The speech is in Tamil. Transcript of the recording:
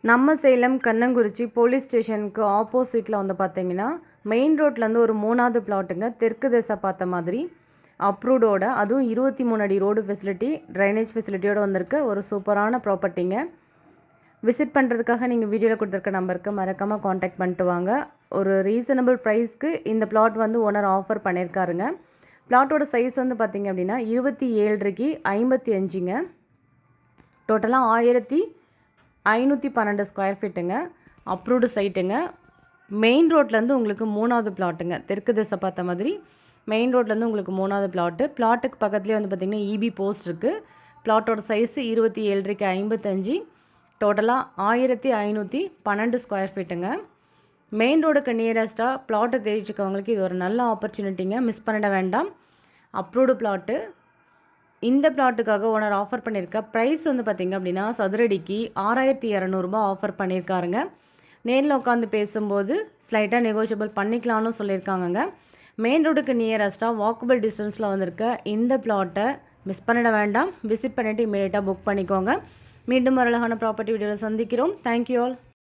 நம்ம சேலம் கண்ணங்குறிச்சி போலீஸ் ஸ்டேஷனுக்கு ஆப்போசிட்டில் வந்து பார்த்தீங்கன்னா மெயின் ரோட்லேருந்து ஒரு 3வது பிளாட்டுங்க. தெற்கு திசை பார்த்த மாதிரி அப்ரூவ்டோட, அதுவும் 23 அடி ரோடு ஃபெசிலிட்டி, ட்ரைனேஜ் ஃபெசிலிட்டியோடு வந்திருக்க ஒரு சூப்பரான ப்ராப்பர்ட்டிங்க. விசிட் பண்ணுறதுக்காக நீங்கள் வீடியோவில் கொடுத்துருக்க நம்பருக்கு மறக்காமல் காண்டாக்ட் பண்ணிட்டு வாங்க. ஒரு ரீசனபிள் ப்ரைஸ்க்கு இந்த பிளாட் வந்து ஓனர் ஆஃபர் பண்ணியிருக்காருங்க. பிளாட்டோட சைஸ் வந்து பார்த்திங்க அப்படின்னா 27 55ங்க. டோட்டலாக 1512 ஸ்கொயர் ஃபீட்டுங்க. அப்ரூவ்டு சைட்டுங்க. மெயின் ரோட்லேருந்து உங்களுக்கு 3வது பிளாட்டுங்க. தெற்கு திசை பார்த்த மாதிரி மெயின் ரோட்லேருந்து உங்களுக்கு 3வது பிளாட்டு. பிளாட்டுக்கு பக்கத்துலேயே வந்து பார்த்திங்கன்னா இபி போஸ்ட் இருக்குது. பிளாட்டோட சைஸு 27 55, டோட்டலாக 1512 ஸ்கொயர் ஃபீட்டுங்க. மெயின் ரோடுக்கு நியரஸ்ட்டாக பிளாட்டை தெரிவிச்சுக்கவங்களுக்கு இது ஒரு நல்ல ஆப்பர்ச்சுனிட்டிங்க. மிஸ் பண்ணிட வேண்டாம். Approved plot. இந்த பிளாட்டுக்காக ஓனர் ஆஃபர் பண்ணியிருக்க ப்ரைஸ் வந்து பார்த்திங்க அப்படின்னா சதுரடிக்கு 6200 ஆஃபர் பண்ணியிருக்காருங்க. நேரில் உட்காந்து பேசும்போது ஸ்லைட்டாக நெகோஷியபிள் பண்ணிக்கலாம்னு சொல்லியிருக்காங்கங்க. மெயின் ரோடுக்கு நியரஸ்ட்டாக வாக்கபிள் டிஸ்டன்ஸில் வந்திருக்க இந்த பிளாட்டை மிஸ் பண்ணிட வேண்டாம். விசிட் பண்ணிவிட்டு இமீடியட்டாக புக் பண்ணிக்கோங்க. மீண்டும் ஒரு அழகான ப்ராப்பர்ட்டி வீடியோவில் சந்திக்கிறோம். Thank you all.